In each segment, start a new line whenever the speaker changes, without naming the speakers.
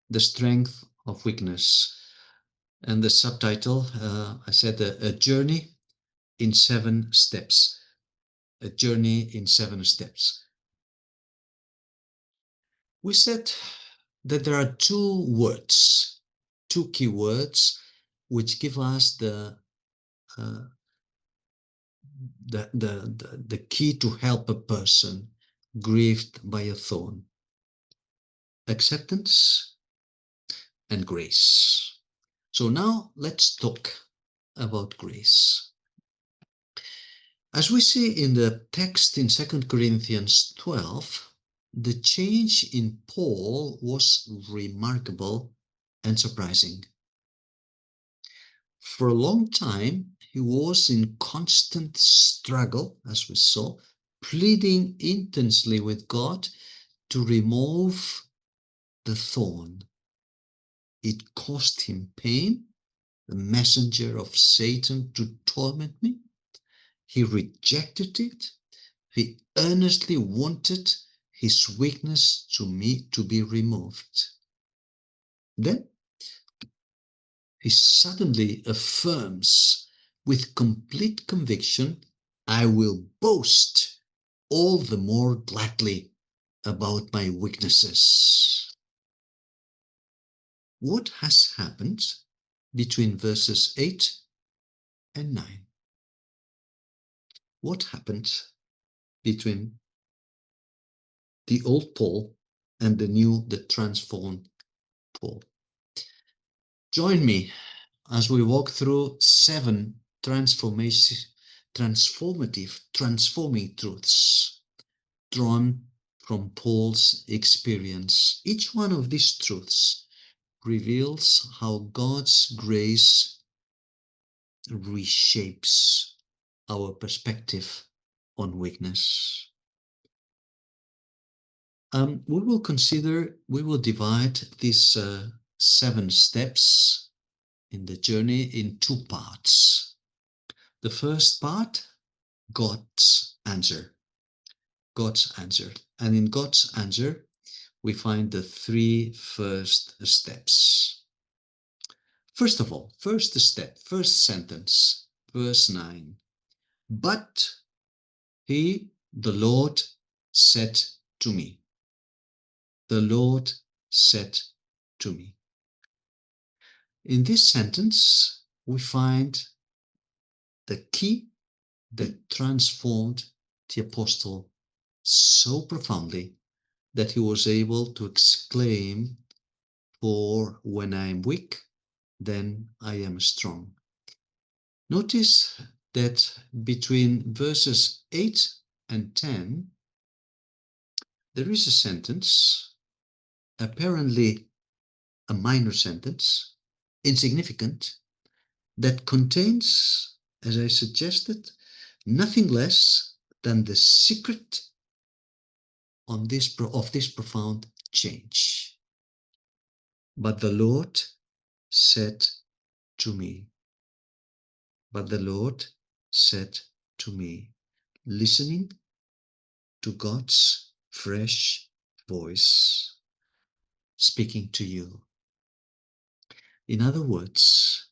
The Strength of Weakness. And the subtitle, I said, a journey in 7 steps. A journey in 7 steps. We said that there are 2 words, 2 key words, which give us the key to help a person grieved by a thorn: acceptance and grace. So now let's talk about grace. As we see in the text in 2 Corinthians 12, the change in Paul was remarkable and surprising. For a long time, he was in constant struggle, as we saw, pleading intensely with God to remove the thorn. It caused him pain, the messenger of Satan to torment me. He rejected it. He earnestly wanted his weakness to be removed. Then he suddenly affirms with complete conviction, I will boast all the more gladly about my weaknesses. What has happened between verses 8 and 9? What happened between the old Paul and the transformed Paul? Join me as we walk through 7 transforming truths drawn from Paul's experience. Each one of these truths reveals how God's grace reshapes our perspective on weakness. We will divide these 7 steps in the journey in 2 parts. The first part, God's answer. God's answer. And in God's answer, we find the 3 first steps. First of all, first step, first sentence, verse 9. But he, the Lord, said to me. The Lord said to me. In this sentence, we find the key that transformed the apostle so profoundly that he was able to exclaim, for when I am weak, then I am strong. Notice that between verses 8 and 10, there is a sentence, apparently a minor sentence, insignificant, that contains, as I suggested, nothing less than the secret of this profound change. But the Lord said to me. But the Lord said to me, listening to God's fresh voice speaking to you. In other words,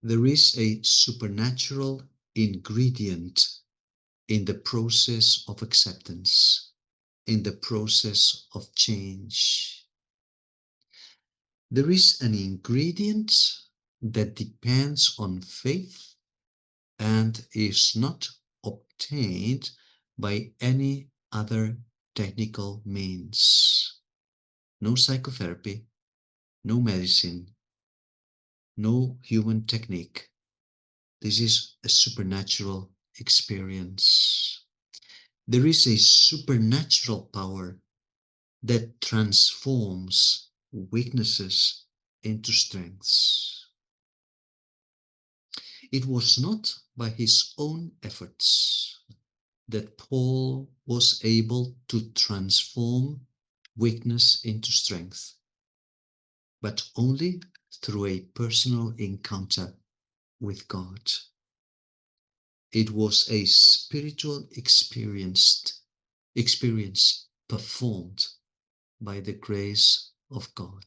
there is a supernatural ingredient in the process of acceptance, in the process of change. There is an ingredient that depends on faith and is not obtained by any other technical means. No psychotherapy, no medicine, no human technique. This is a supernatural experience. There is a supernatural power that transforms weaknesses into strengths. It was not by his own efforts that Paul was able to transform weakness into strength, but only through a personal encounter with God. It was a spiritual experience performed by the grace of God.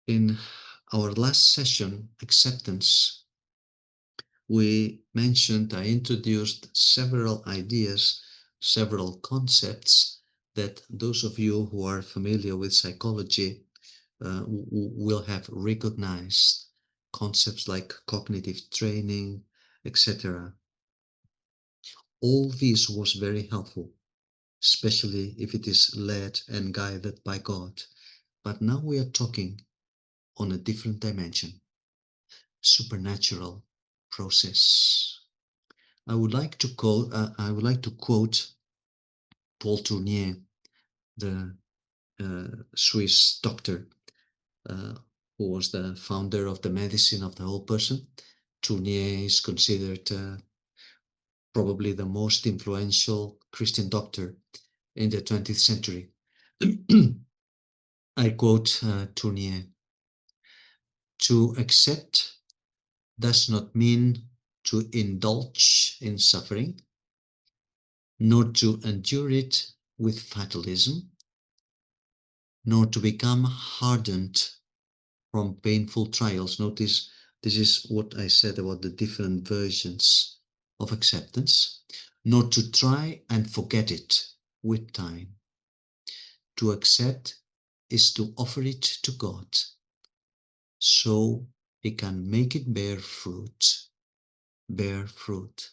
In our last session, acceptance, I introduced several ideas, several concepts that those of you who are familiar with psychology will have recognized. Concepts like cognitive training, etc. All this was very helpful, especially if it is led and guided by God. But now we are talking on a different dimension, supernatural process. I would like to quote Paul Tournier, the Swiss doctor who was the founder of the medicine of the whole person. Tournier is considered probably the most influential Christian doctor in the 20th century. I quote Tournier: "To accept does not mean to indulge in suffering, nor to endure it with fatalism, nor to become hardened from painful trials." Notice this is what I said about the different versions of acceptance. "Nor to try and forget it with time. To accept is to offer it to God, so He can make it bear fruit. Bear fruit.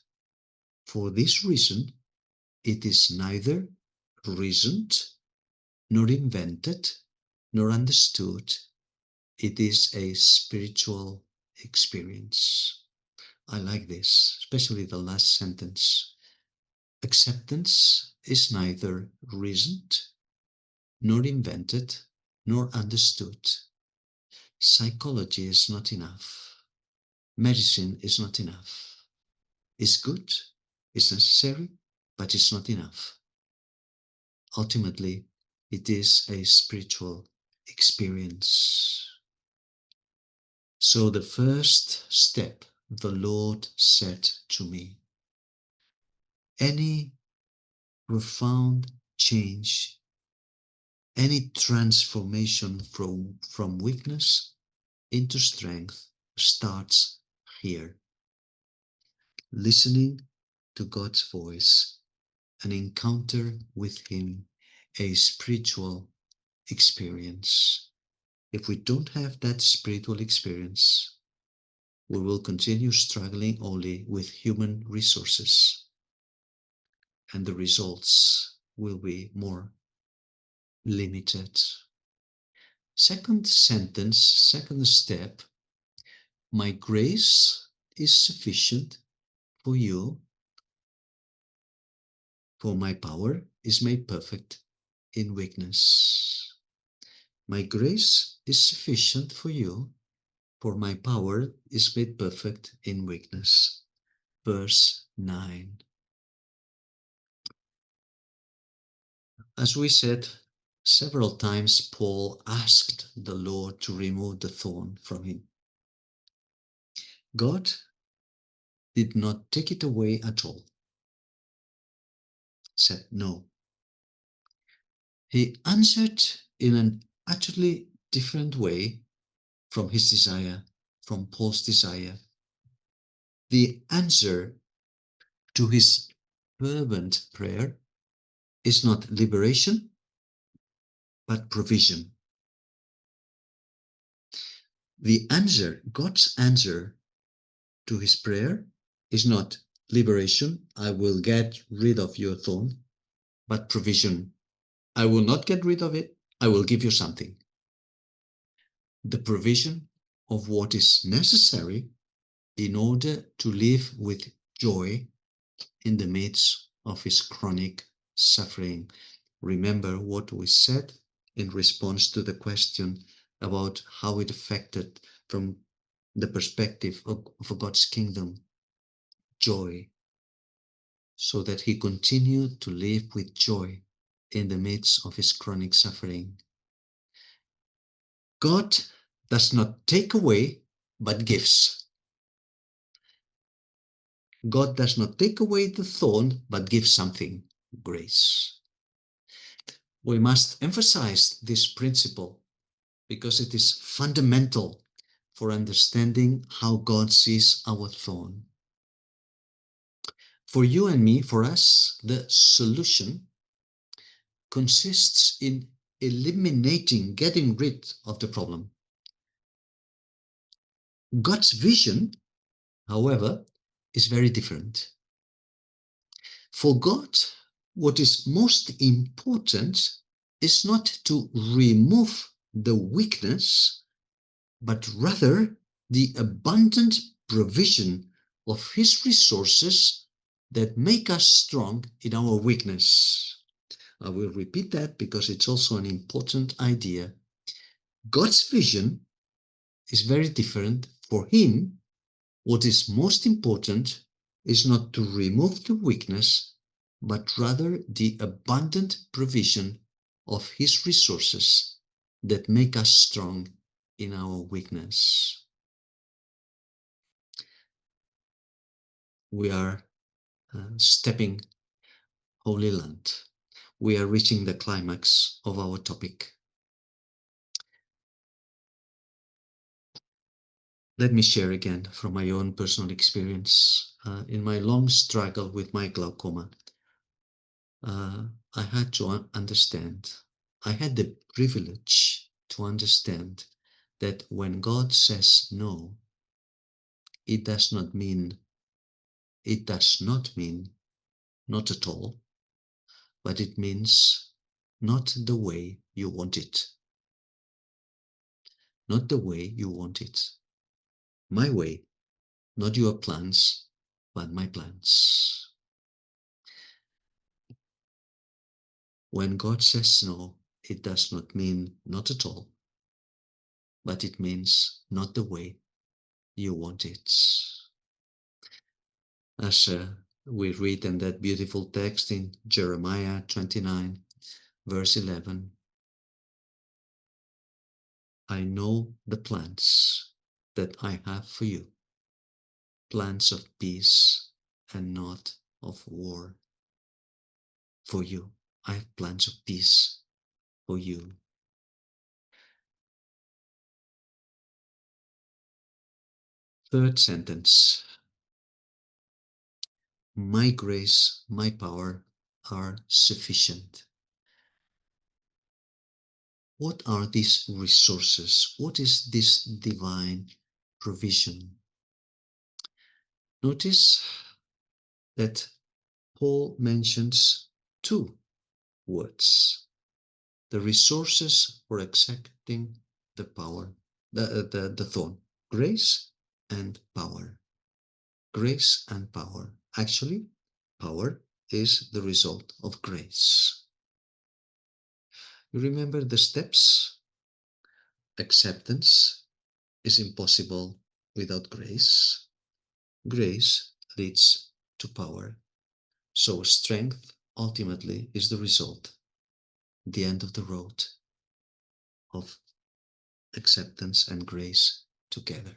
For this reason, it is neither reasoned, nor invented, nor understood. It is a spiritual experience." I like this, especially the last sentence. Acceptance is neither reasoned, nor invented, nor understood. Psychology is not enough. Medicine is not enough. It's good, it's necessary, but it's not enough. Ultimately, it is a spiritual experience. So the first step, the Lord said to me, any profound change, any transformation from weakness into strength starts here. Listening to God's voice, an encounter with Him, a spiritual experience. If we don't have that spiritual experience, we will continue struggling only with human resources, and the results will be more limited. Second sentence, second step: my grace is sufficient for you, for my power is made perfect in weakness. My grace is sufficient for you, for my power is made perfect in weakness. Verse 9. As we said several times, Paul asked the Lord to remove the thorn from him. God did not take it away at all. Said no. He answered in an utterly different way from his desire, from Paul's desire. The answer to his fervent prayer is not liberation, but provision. The answer, God's answer to his prayer, is not liberation, I will get rid of your thorn, but provision. I will not get rid of it, I will give you something. The provision of what is necessary in order to live with joy in the midst of his chronic suffering. Remember what we said in response to the question about how it affected from the perspective of God's kingdom, joy, so that he continued to live with joy in the midst of his chronic suffering. God does not take away, but gives. God does not take away the thorn, but gives something, grace. We must emphasize this principle because it is fundamental for understanding how God sees our thorn. For you and me, for us, the solution consists in eliminating, getting rid of the problem. God's vision, however, is very different. For God, what is most important is not to remove the weakness, but rather the abundant provision of His resources that make us strong in our weakness. I will repeat that because it's also an important idea. God's vision is very different. For Him, what is most important is not to remove the weakness, but rather the abundant provision of His resources that make us strong in our weakness. We are stepping Holy Land. We are reaching the climax of our topic. Let me share again from my own personal experience. In my long struggle with my glaucoma, I had to understand, I had the privilege to understand that when God says no, it does not mean not at all, but it means not the way you want it. Not the way you want it. My way, not your plans, but my plans. When God says no, it does not mean not at all, but it means not the way you want it. As we read in that beautiful text in Jeremiah 29, verse 11, I know the plans that I have for you, plans of peace and not of war. For you, I have plans of peace for you. Third sentence. My grace, my power are sufficient. What are these resources? What is this divine provision? Notice that Paul mentions two words, the resources for accepting the power, the thorn, grace and power. Grace and power. Actually, power is the result of grace. You remember the steps? Acceptance is impossible without grace. Grace leads to power. So strength ultimately is the result, the end of the road of acceptance and grace together.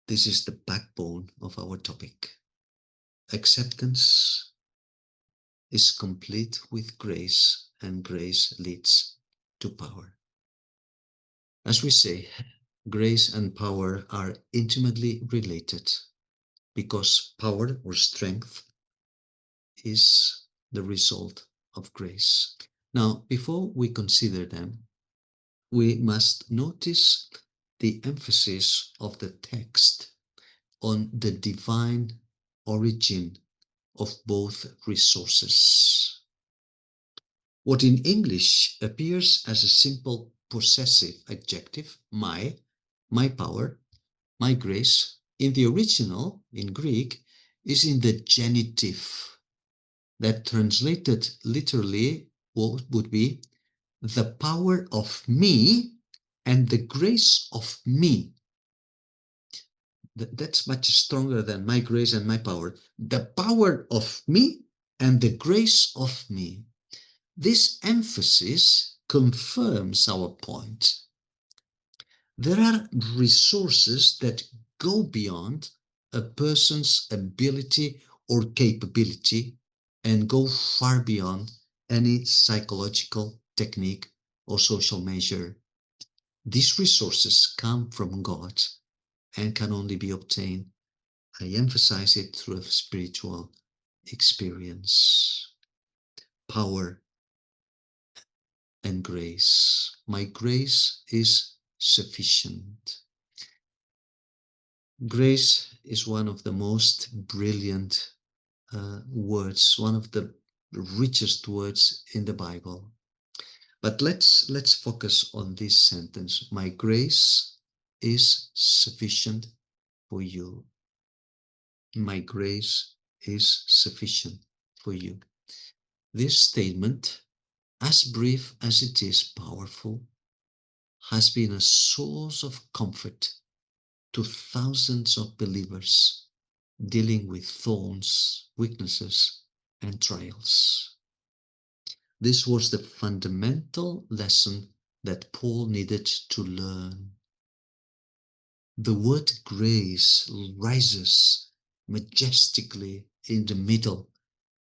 This is the backbone of our topic. Acceptance is complete with grace, and grace leads to power. As we say, grace and power are intimately related because power or strength is the result of grace. Now, before we consider them, we must notice the emphasis of the text on the divine origin of both resources. What in English appears as a simple possessive adjective, my power, my grace, in the original, in Greek, is in the genitive. That translated literally would be the power of me and the grace of me. That's much stronger than my grace and my power. The power of me and the grace of me. This emphasis confirms our point. There are resources that go beyond a person's ability or capability and go far beyond any psychological technique or social measure. These resources come from God and can only be obtained, I emphasize it, through a spiritual experience. Power and grace. My grace is sufficient. Grace is one of the most brilliant words, one of the richest words in the Bible. But let's focus on this sentence. My grace is sufficient for you. My grace is sufficient for you. This statement, as brief as it is powerful, has been a source of comfort to thousands of believers dealing with thorns, weaknesses, and trials. This was the fundamental lesson that Paul needed to learn. The word grace rises majestically in the middle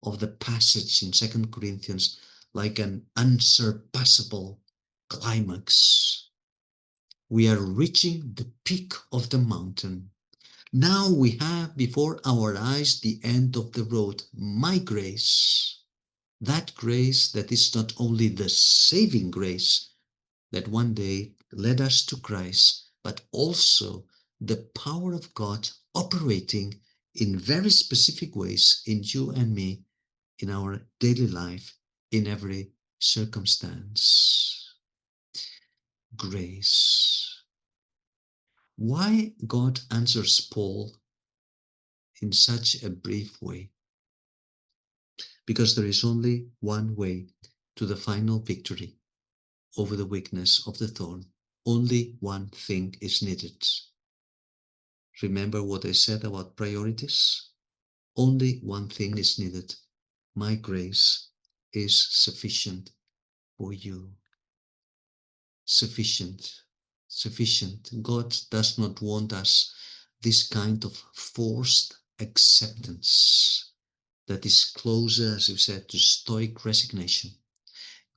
of the passage in 2 Corinthians like an unsurpassable climax. We are reaching the peak of the mountain. Now we have before our eyes the end of the road, my grace. That grace that is not only the saving grace that one day led us to Christ, but also the power of God operating in very specific ways in you and me, in our daily life, in every circumstance. Grace. Why God answers Paul in such a brief way? Because there is only one way to the final victory over the weakness of the thorn. Only one thing is needed. Remember what I said about priorities? Only one thing is needed. My grace is sufficient for you. Sufficient. Sufficient. God does not want us this kind of forced acceptance that is closer, as you said, to stoic resignation.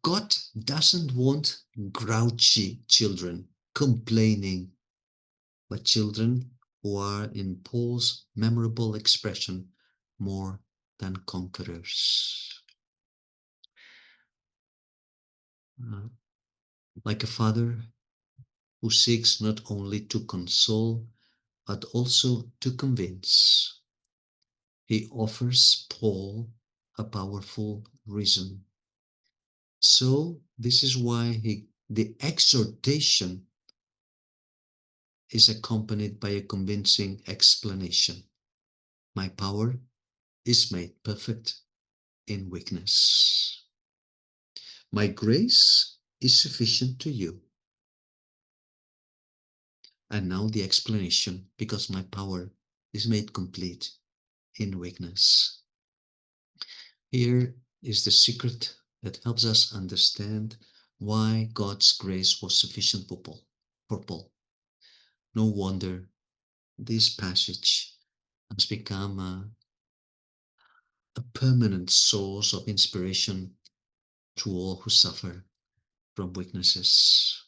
God doesn't want grouchy children complaining, but children who are, in Paul's memorable expression, more than conquerors. Uh, like a father who seeks not only to console, but also to convince, he offers Paul a powerful reason. So this is why the exhortation is accompanied by a convincing explanation. My power is made perfect in weakness. My grace is sufficient to you. And now the explanation, because my power is made complete in weakness. Here is the secret that helps us understand why God's grace was sufficient for Paul. No wonder this passage has become a permanent source of inspiration to all who suffer from weaknesses.